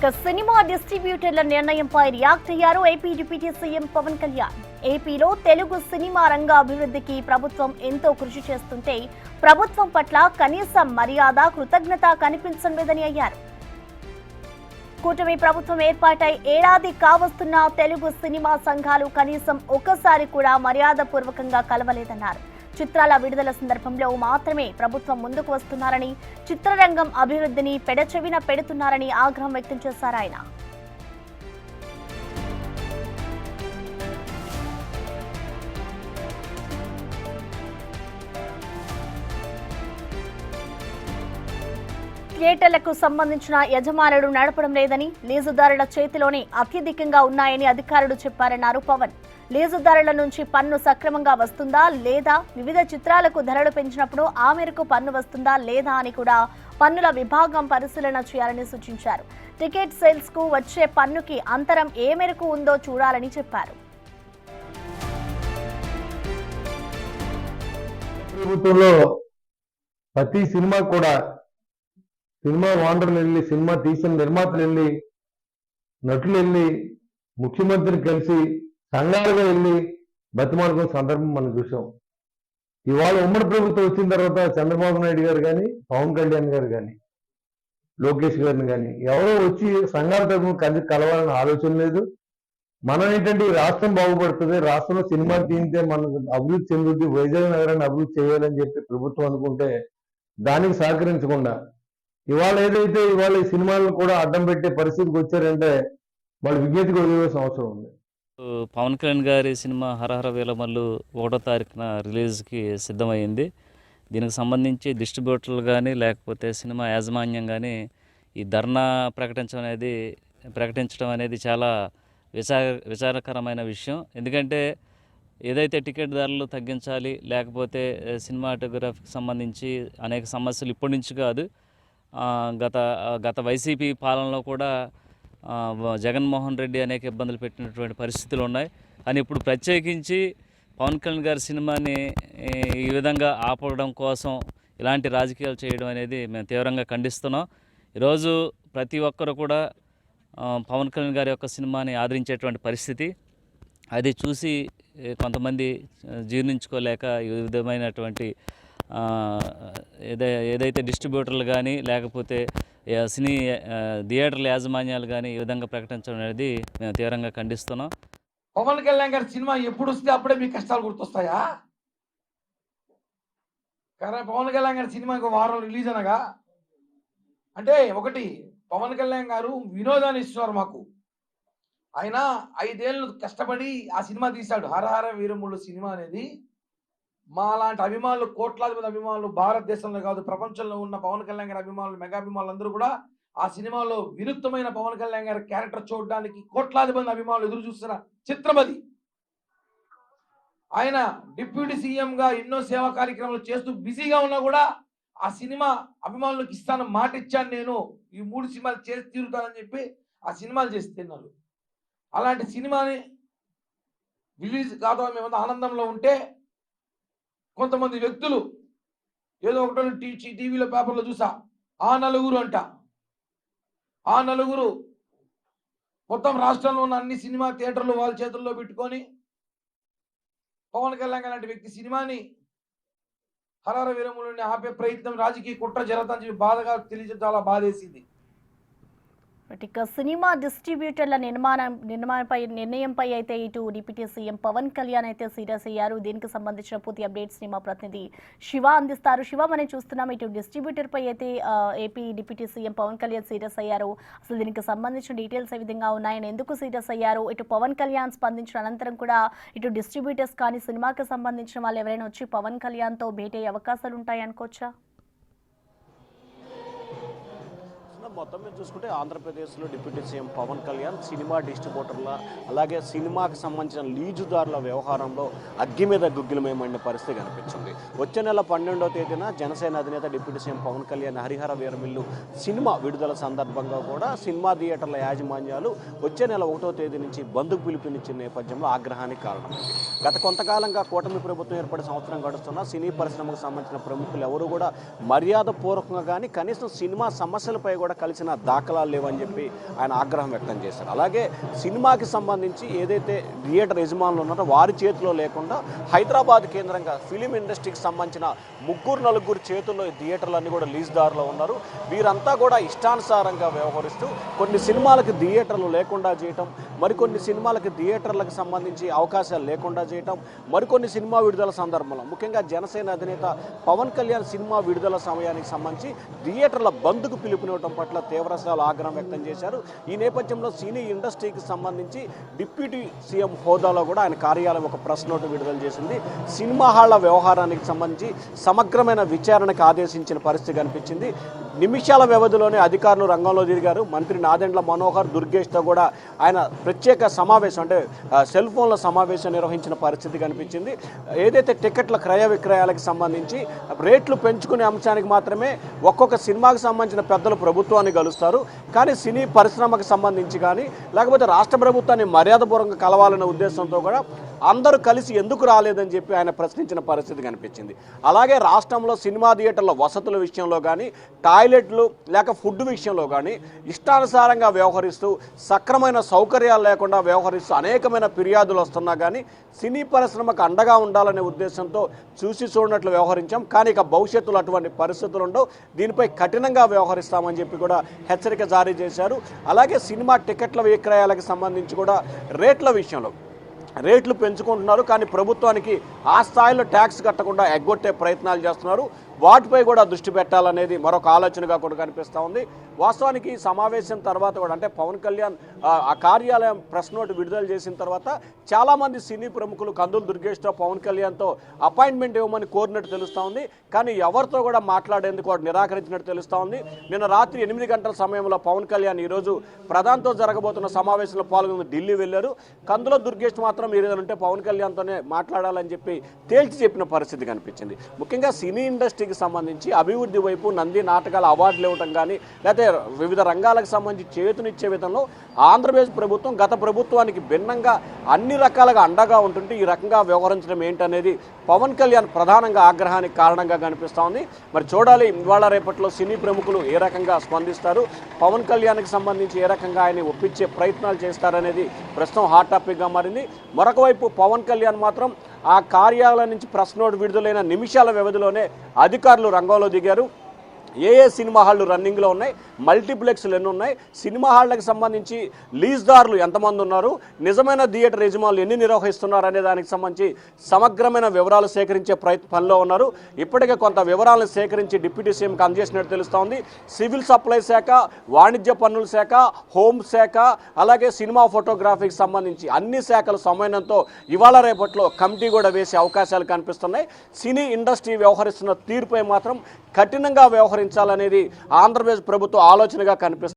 ఇక సినిమా డిస్ట్రిబ్యూటర్ల నిర్ణయంపై రియాక్ట్ అయ్యారు AP deputy CM Pawan Kalyan. ఏపీలో తెలుగు సినిమా రంగ అభివృద్ధికి ప్రభుత్వం ఎంతో కృషి చేస్తుంటే ప్రభుత్వం పట్ల కనీస మర్యాద కృతజ్ఞత కనిపించడం లేదని అయ్యారు. కూటమి ప్రభుత్వం ఏర్పాటై ఏడాది కావస్తున్న తెలుగు సినిమా సంఘాలు కనీసం ఒక్కసారి కూడా మర్యాదపూర్వకంగా కలవలేదన్నారు. చిత్రాల విడుదల సందర్భంలో మాత్రమే ప్రభుత్వం ముందుకు వస్తున్నారని, చిత్రరంగం అభివృద్ధిని పెడచెవిన పెడుతున్నారని ఆగ్రహం వ్యక్తం చేశారు ఆయన. థియేటర్లకు సంబంధించిన యజమానులు నడపడం లేదని, లీజుదారుల చేతిలోనే అత్యధికంగా ఉన్నాయని అధికారులు చెప్పారన్నారు పవన్. లీజుదారుల నుంచి పన్ను సక్రమంగా వస్తుందా లేదా, వివిధ చిత్రాలకు ధరలు పెంచినప్పుడు ఆ మేరకు పన్ను వస్తుందా లేదా అని కూడా పన్నుల విభాగం పరిశీలన చేయాలని సూచించారు. టికెట్ సేల్స్ కు వచ్చే పన్నుకి అంతరం ఏ మేరకు ఉందో చూడాలని చెప్పారు. ప్రభుత్వంలో ప్రతి సినిమా కూడా సినిమా ఓనర్లు వెళ్ళి, సినిమా తీసిన నిర్మాతలు వెళ్ళి, నటులు వెళ్ళి, ముఖ్యమంత్రిని కలిసి సంఘాలుగా వెళ్ళి బతిమాలుకున్న సందర్భం మనం చూసాం. ఇవాళ ఉమ్మడి ప్రభుత్వం వచ్చిన తర్వాత చంద్రబాబు నాయుడు గారు కానీ, పవన్ కళ్యాణ్ గారు కానీ, లోకేష్ గారిని కానీ ఎవరో వచ్చి సంఘాల తరఫున కలిసి కలవాలని ఆలోచన లేదు. మనం ఏంటంటే ఈ రాష్ట్రం బాగుపడుతుంది, రాష్ట్రంలో సినిమా తీస్తే మనం అభివృద్ధి చెందుద్ది, వైజాగ్ నగరాన్ని అభివృద్ధి చేయాలని చెప్పి ప్రభుత్వం అనుకుంటే దానికి సహకరించకుండా ఇవాళ ఈ సినిమాలను కూడా అడ్డం పెట్టే పరిస్థితికి వచ్చారంటే వాళ్ళు విజ్ఞతకు వదిలేసిన అవసరం ఉంది. పవన్ కళ్యాణ్ గారి సినిమా హరహర వీరమల్లు 1వ తారీఖున రిలీజ్కి సిద్ధమైంది. దీనికి సంబంధించి డిస్ట్రిబ్యూటర్లు కానీ లేకపోతే సినిమా యాజమాన్యం కానీ ఈ ధర్నా ప్రకటించడం అనేది చాలా విచారకరమైన విషయం. ఎందుకంటే ఏదైతే టికెట్ ధరలు తగ్గించాలి, లేకపోతే సినిమాటోగ్రఫీకి సంబంధించి అనేక సమస్యలు ఇప్పటి నుంచి కాదు, గత వైసీపీ పాలనలో కూడా జగన్మోహన్ రెడ్డి అనేక ఇబ్బందులు పెట్టినటువంటి పరిస్థితులు ఉన్నాయి. కానీ ఇప్పుడు ప్రత్యేకించి పవన్ కళ్యాణ్ గారి సినిమాని ఈ విధంగా ఆపడం కోసం ఇలాంటి రాజకీయాలు చేయడం అనేది మేము తీవ్రంగా ఖండిస్తున్నాం. ఈరోజు ప్రతి ఒక్కరు కూడా పవన్ కళ్యాణ్ గారి యొక్క సినిమాని ఆదరించేటువంటి పరిస్థితి, అది చూసి కొంతమంది జీర్ణించుకోలేక ఈ విధమైనటువంటి ఏదైతే డిస్ట్రిబ్యూటర్లు కానీ లేకపోతే సినీ థియేటర్ల యాజమాన్యాలు కానీ ఈ విధంగా ప్రకటించడం అనేది మేము తీవ్రంగా ఖండిస్తున్నాం. పవన్ కళ్యాణ్ గారి సినిమా ఎప్పుడు వస్తే అప్పుడే మీ కష్టాలు గుర్తొస్తాయా? కానీ పవన్ కళ్యాణ్ గారి సినిమా ఇంకో వారం రిలీజ్ అనగా అంటే ఒకటి పవన్ కళ్యాణ్ గారు వినోదాన్ని ఇస్తున్నారు మాకు. ఆయన 5 ఏళ్ళు కష్టపడి ఆ సినిమా తీశాడు. హరహర వీరములు సినిమా అనేది మా లాంటి అభిమానులు, కోట్లాది మంది అభిమానులు, భారతదేశంలో కాదు ప్రపంచంలో ఉన్న పవన్ కళ్యాణ్ గారి అభిమానులు, మెగా అభిమానులు అందరూ కూడా ఆ సినిమాలో వినూత్నమైన పవన్ కళ్యాణ్ గారి క్యారెక్టర్ చూడడానికి కోట్లాది మంది అభిమానులు ఎదురు చూస్తున్న చిత్రం అది. ఆయన డిప్యూటీ సీఎంగా ఎన్నో సేవా కార్యక్రమాలు చేస్తూ బిజీగా ఉన్నా కూడా ఆ సినిమా అభిమానులకు ఇస్తాను, మాట ఇచ్చాను, నేను ఈ 3 సినిమాలు చేసి తీరుతానని చెప్పి ఆ సినిమాలు చేసి తిన్నారు. అలాంటి సినిమాని రిలీజ్ కాదు మేము ఆనందంలో ఉంటే కొంతమంది వ్యక్తులు ఏదో ఒకటో టీవీలో పేపర్లో చూసా, ఆ నలుగురు అంట, ఆ నలుగురు మొత్తం రాష్ట్రంలో ఉన్న అన్ని సినిమా థియేటర్లు వాళ్ళ చేతుల్లో పెట్టుకొని పవన్ కళ్యాణ్ లాంటి వ్యక్తి సినిమాని హరహర వీరములని ఆపే ప్రయత్నం, రాజకీయ కుట్ర జరుగుతుందని చెప్పి బాధగా తెలియజేసి చాలా బాధేసింది. ఇక సినిమా డిస్ట్రిబ్యూటర్ల నిర్ణయంపై అయితే ఇటు డిప్యూటీ సీఎం పవన్ కళ్యాణ్ అయితే సీరియస్ అయ్యారు. దీనికి సంబంధించిన పూర్తి అప్డేట్స్ ని మా ప్రతినిధి శివ అందిస్తారు. శివ, మనం చూస్తున్నాం ఇటు డిస్ట్రిబ్యూటర్ పై అయితే AP deputy CM Pawan Kalyan serious అయ్యారు. అసలు దీనికి సంబంధించిన డీటెయిల్స్ ఏ విధంగా ఉన్నాయని, ఎందుకు సీరియస్ అయ్యారు, ఇటు పవన్ కళ్యాణ్ స్పందించిన అనంతరం కూడా ఇటు డిస్ట్రిబ్యూటర్స్ కానీ సినిమాకి సంబంధించిన వాళ్ళు ఎవరైనా వచ్చి పవన్ కళ్యాణ్ తో భేటీ అయ్యే అవకాశాలు ఉంటాయి అనుకోవచ్చా? మొత్తం మీద చూసుకుంటే ఆంధ్రప్రదేశ్లో deputy CM Pawan Kalyan cinema డిస్ట్రిబ్యూటర్ల అలాగే సినిమాకి సంబంధించిన లీజుదారుల వ్యవహారంలో అగ్గి మీద గుగ్గిలమేమన్న పరిస్థితి కనిపించింది. వచ్చే నెల 12వ తేదీన జనసేన అధినేత deputy CM Pawan Kalyan Harihara Veeramallu cinema విడుదల సందర్భంగా కూడా సినిమా థియేటర్ల యాజమాన్యాలు వచ్చే నెల 1వ తేదీ నుంచి బంద్కు పిలుపునిచ్చిన నేపథ్యంలో ఆగ్రహానికి కారణమైంది. గత కొంతకాలంగా కూటమి ప్రభుత్వం ఏర్పడి సంవత్సరం గడుస్తున్న సినీ పరిశ్రమకు సంబంధించిన ప్రముఖులు ఎవరు కూడా మర్యాదపూర్వకంగా కానీ కనీసం సినిమా సమస్యలపై కూడా కలిసిన దాఖలాలు లేవని చెప్పి ఆయన ఆగ్రహం వ్యక్తం చేశారు. అలాగే సినిమాకి సంబంధించి ఏదైతే థియేటర్ యజమానులు ఉన్నారో వారి చేతిలో లేకుండా హైదరాబాద్ కేంద్రంగా ఫిలిం ఇండస్ట్రీకి సంబంధించిన 3-4 చేతుల్లో ఈ థియేటర్లన్నీ కూడా లీజుదారులో ఉన్నారు. వీరంతా కూడా ఇష్టానుసారంగా వ్యవహరిస్తూ కొన్ని సినిమాలకు థియేటర్లు లేకుండా చేయటం, మరికొన్ని సినిమాలకు థియేటర్లకు సంబంధించి అవకాశాలు లేకుండా చేయటం, మరికొన్ని సినిమా విడుదల సందర్భంలో ముఖ్యంగా జనసేన అధినేత పవన్ కళ్యాణ్ సినిమా విడుదల సమయానికి సంబంధించి థియేటర్ల బంద్కు పిలుపునివ్వడం పట్ల తీవ్రస్థాయిలో ఆగ్రహం వ్యక్తం చేశారు. ఈ నేపథ్యంలో సినీ ఇండస్ట్రీకి సంబంధించి డిప్యూటీ సీఎం హోదాలో కూడా ఆయన కార్యాలయం ఒక ప్రెస్ నోటు విడుదల చేసింది. సినిమా హాళ్ల వ్యవహారానికి సంబంధించి సమగ్రమైన విచారణకు ఆదేశించిన పరిస్థితి కనిపించింది. నిమిషాల వ్యవధిలోనే అధికారులు రంగంలో దిగారు. మంత్రి నాదెండ్ల మనోహర్ దుర్గేష్తో కూడా ఆయన ప్రత్యేక సమావేశం అంటే సెల్ ఫోన్ల సమావేశం నిర్వహించిన పరిస్థితి కనిపించింది. ఏదైతే టికెట్ల క్రయ విక్రయాలకు సంబంధించి రేట్లు పెంచుకునే అంశానికి మాత్రమే ఒక్కొక్క సినిమాకి సంబంధించిన పెద్దలు ప్రభుత్వాన్ని కలుస్తారు. కానీ సినీ పరిశ్రమకు సంబంధించి కానీ లేకపోతే రాష్ట్ర ప్రభుత్వాన్ని మర్యాదపూర్వకంగా కలవాలనే ఉద్దేశంతో కూడా అందరూ కలిసి ఎందుకు రాలేదని చెప్పి ఆయన ప్రశ్నించిన పరిస్థితి కనిపించింది. అలాగే రాష్ట్రంలో సినిమా థియేటర్ల వసతుల విషయంలో కానీ టాయిలెట్లు లేక ఫుడ్ విషయంలో కానీ ఇష్టానుసారంగా వ్యవహరిస్తూ సక్రమైన సౌకర్యాలు లేకుండా వ్యవహరిస్తూ అనేకమైన ఫిర్యాదులు వస్తున్నా కానీ సినీ పరిశ్రమకు అండగా ఉండాలనే ఉద్దేశంతో చూసి చూడనట్లు వ్యవహరించాం. కానీ ఇక భవిష్యత్తులో అటువంటి పరిస్థితులు ఉండవు, దీనిపై కఠినంగా వ్యవహరిస్తామని చెప్పి కూడా హెచ్చరిక జారీ చేశారు. అలాగే సినిమా టికెట్ల విక్రయాలకు సంబంధించి కూడా రేట్ల విషయంలో రేట్లు పెంచుకుంటున్నారు. కానీ ప్రభుత్వానికి ఆ స్థాయిలో ట్యాక్స్ కట్టకుండా ఎగ్గొట్టే ప్రయత్నాలు చేస్తున్నారు. వాటిపై కూడా దృష్టి పెట్టాలనేది మరొక ఆలోచనగా కూడా కనిపిస్తూ ఉంది. వాస్తవానికి ఈ సమావేశం తర్వాత కూడా అంటే పవన్ కళ్యాణ్ ఆ కార్యాలయం ప్రెస్ నోట్ విడుదల చేసిన తర్వాత చాలామంది సినీ ప్రముఖులు కందులు దుర్గేష్తో పవన్ కళ్యాణ్తో అపాయింట్మెంట్ ఇవ్వమని కోరినట్టు తెలుస్తూ ఉంది. కానీ ఎవరితో కూడా మాట్లాడేందుకు వాడు నిరాకరించినట్టు తెలుస్తూ ఉంది. నిన్న రాత్రి 8 గంటల సమయంలో పవన్ కళ్యాణ్ ఈరోజు ప్రధానితో జరగబోతున్న సమావేశంలో పాల్గొని ఢిల్లీ వెళ్లారు. కందుల దుర్గేష్ మాత్రం ఏదంటే పవన్ కళ్యాణ్తోనే మాట్లాడాలని చెప్పి తేల్చి చెప్పిన పరిస్థితి కనిపించింది. ముఖ్యంగా సినీ ఇండస్ట్రీకి సంబంధించి అభివృద్ధి వైపు నంది నాటకాల అవార్డులు ఇవ్వడం కానీ లేకపోతే వివిధ రంగాలకు సంబంధించి చేతునిచ్చే విధంలో ఆంధ్రప్రదేశ్ ప్రభుత్వం గత ప్రభుత్వానికి భిన్నంగా అన్ని రకాలుగా అండగా ఉంటుంటే ఈ రకంగా వ్యవహరించడం ఏంటనేది పవన్ కళ్యాణ్ ప్రధానంగా ఆగ్రహానికి కారణంగా కనిపిస్తూ ఉంది. మరి చూడాలి ఇవాళ రేపట్లో సినీ ప్రముఖులు ఏ రకంగా స్పందిస్తారు, పవన్ కళ్యాణ్కి సంబంధించి ఏ రకంగా ఆయన ఒప్పించే ప్రయత్నాలు చేస్తారనేది ప్రస్తుతం హాట్ టాపిక్గా మారింది. మరొక వైపు పవన్ కళ్యాణ్ మాత్రం ఆ కార్యాలయం నుంచి ప్రెస్ నోట్ విడుదలైన నిమిషాల వ్యవధిలోనే అధికారులు రంగంలో దిగారు. ఏ సినిమా హాళ్ళు రన్నింగ్లో ఉన్నాయి, మల్టీప్లెక్స్లు ఎన్ని ఉన్నాయి, సినిమా హాళ్ళకి సంబంధించి లీజ్దారులు ఎంతమంది ఉన్నారు, నిజమైన థియేటర్ యజమానులు ఎన్ని నిర్వహిస్తున్నారు అనే దానికి సంబంధించి సమగ్రమైన వివరాలు సేకరించే పనిలో ఉన్నారు. ఇప్పటికే కొంత వివరాలను సేకరించి డిప్యూటీ సీఎంకి అందజేసినట్టు తెలుస్తోంది. సివిల్ సప్లై శాఖ, వాణిజ్య పన్నుల శాఖ, హోం శాఖ, అలాగే సినిమా ఫోటోగ్రఫీకి సంబంధించి అన్ని శాఖల సమన్వయంతో ఇవాళ రేపట్లో కమిటీ కూడా వేసే అవకాశాలు కనిపిస్తున్నాయి. సినీ ఇండస్ట్రీ వ్యవహరిస్తున్న తీరుపై మాత్రం కఠినంగా వ్యవహరించాలనేది ఆంధ్రప్రదేశ్ ప్రభుత్వ ఆలోచనగా కనిపిస్తుంది.